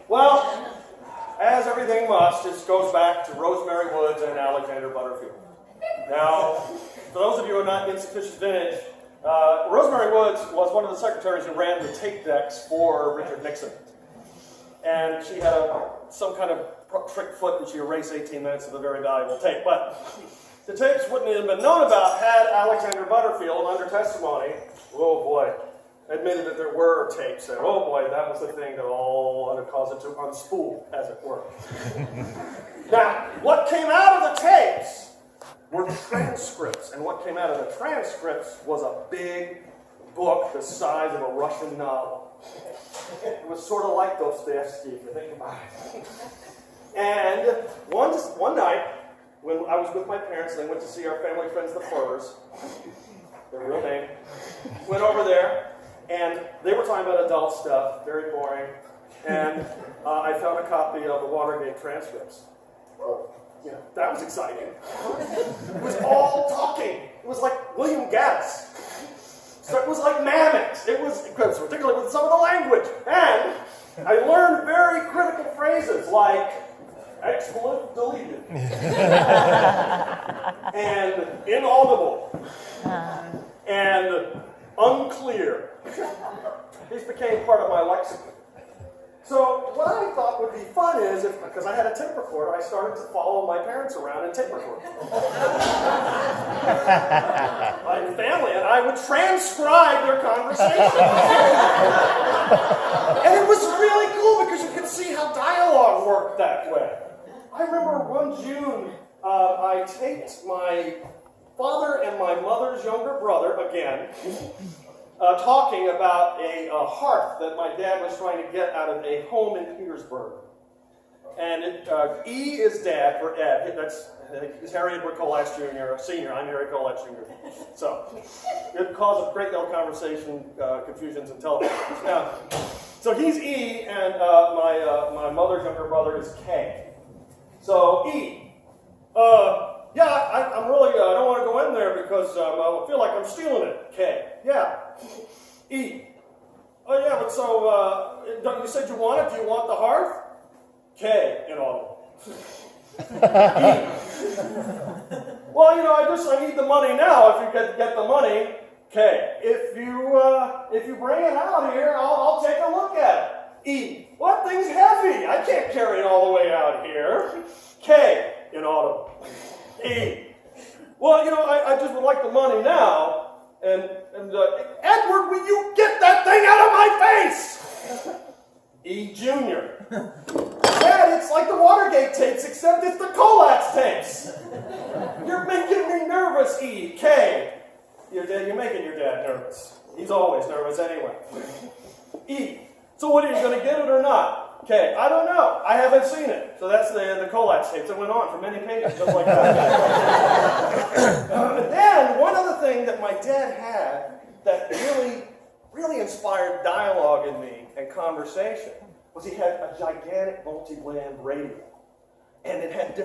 Well, as everything must, it goes back to Rosemary Woods and Alexander Butterfield. Now, for those of you who are not insufficient vintage, Rosemary Woods was one of the secretaries who ran the tape decks for Richard Nixon. And she had some kind of trick foot that she erased 18 minutes of a very valuable tape. But the tapes wouldn't have been known about had Alexander Butterfield, under testimony, oh boy, admitted that there were tapes. And oh boy, that was the thing that all caused it to unspool, as it were. Now, what came out of the tapes were transcripts. And what came out of the transcripts was a big book the size of a Russian novel. It was sort of like Dostoevsky, if you think about it. And one night, when I was with my parents, and they went to see our family friends, the Furs, their real name, went over there, and they were talking about adult stuff, very boring, and I found a copy of the Watergate transcripts. Well, that was exciting. It was all talking. It was like William Gaddis. So it was like Mamet. It was particularly with some of the language. And I learned very critical phrases like expletive deleted and inaudible and unclear. These became part of my lexicon. So what I thought would be fun is, because I had a tape recorder, I started to follow my parents around and tape record. My family and I would transcribe their conversation. And it was really cool because you could see how dialogue worked that way. I remember one June, I taped my father and my mother's younger brother, again, talking about a hearth that my dad was trying to get out of a home in Petersburg. And E is dad for Ed. He's Harry Edward Kollatz Jr., Sr. I'm Harry Kollatz Jr. So it caused a great deal of conversation, confusions, and telephones. Now, so he's E, and my mother's younger brother is K. So E, I'm really, I don't want to go in there because I feel like I'm stealing it. K, yeah. E, oh yeah, but so, you said you want it, do you want the hearth? K, inaudible. E, well, I need the money now if you get the money. K, if you bring it out here, I'll take a look at it. E, well, that thing's heavy, I can't carry it all the way out here. K, inaudible. E, well, I just would like the money now. And Edward, will you get that thing out of my face? E Jr. Dad, it's like the Watergate tapes, except it's the Kollatz tapes. You're making me nervous, E. K. You're making your dad nervous. He's always nervous anyway. E. So what, are you going to get it or not? Okay, I don't know. I haven't seen it. So that's the Kollatz tapes that went on for many pages, just like that. But then, one other thing that my dad had that really inspired dialogue in me and conversation was he had a gigantic multi-band radio. And it had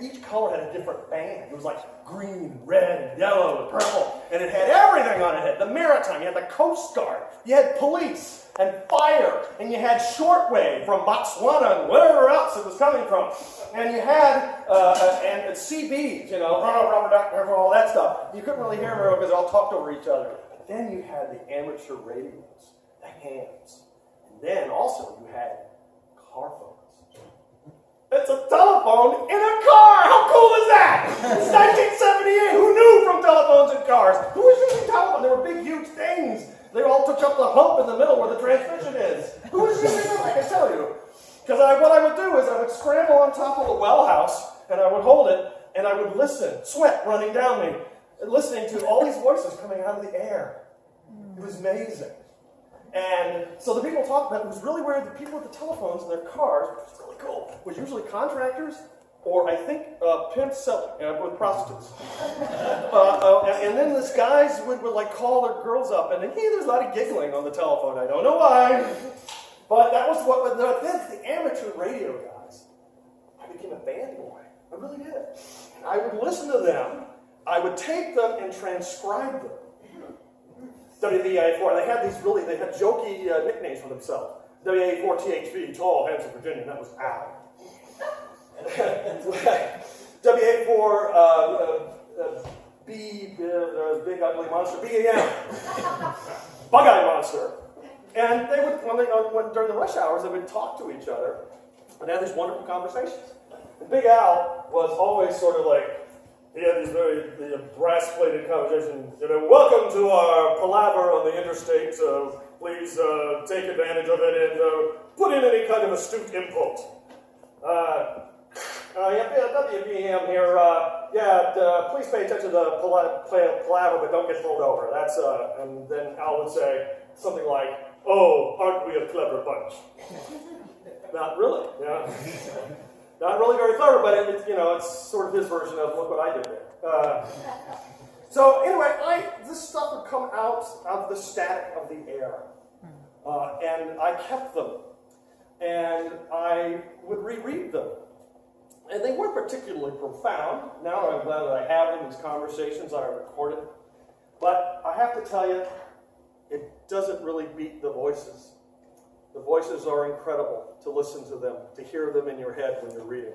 each color had a different band. It was like green, red, and yellow, and purple. And it had everything on it. It had the maritime, you had the Coast Guard, you had police, and fire, and you had shortwave from Botswana and wherever else it was coming from. And you had and CBs, rubber duck, all that stuff. You couldn't really hear them because they all talked over each other. But then you had the amateur radios, the hams. And then also you had car phones. It's a telephone in a car! How cool is that? It's 1978. Who knew from telephones and cars? Who was using telephones? They were big, huge things. They all took up the hump in the middle where the transmission is. Who was using them? I can tell you. Because what I would do is I would scramble on top of the well house, and I would hold it, and I would listen, sweat running down me, listening to all these voices coming out of the air. It was amazing. And so the people talked about it was really where the people with the telephones in their cars, which was really cool, was usually contractors or I think pimps selling with prostitutes. And then these guys would like call their girls up, and then there's a lot of giggling on the telephone. I don't know why, but that was what. The amateur radio guys. I became a band boy. I really did. I would listen to them. I would take them and transcribe them. WVA4. They had jokey nicknames for themselves. WA4THV, tall, handsome Virginian, that was Al. WA4B, big ugly monster, BAM, bug-eye monster. And they would, during the rush hours, they would talk to each other and have these wonderful conversations. And Big Al was always sort of like, he had these very brass-plated conversations. Welcome to our palaver on the interstate. Please take advantage of it and put in any kind of astute input. WBM here. Please pay attention to the palaver, but don't get pulled over. That's and then Al would say something like, "Oh, aren't we a clever bunch?" Not really, yeah. Not really very clever, but it's sort of his version of look what I did there. So anyway, this stuff would come out of the static of the air, and I kept them, and I would reread them, and they weren't particularly profound. Now I'm glad that I have them. These conversations I recorded, but I have to tell you, it doesn't really beat the voices. The voices are incredible to listen to them, to hear them in your head when you're reading.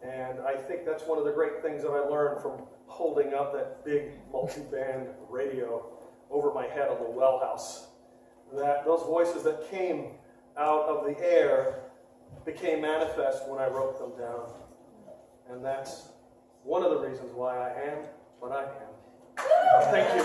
And I think that's one of the great things that I learned from holding up that big multi-band radio over my head on the well house. That those voices that came out of the air became manifest when I wrote them down. And that's one of the reasons why I am what I am. Thank you.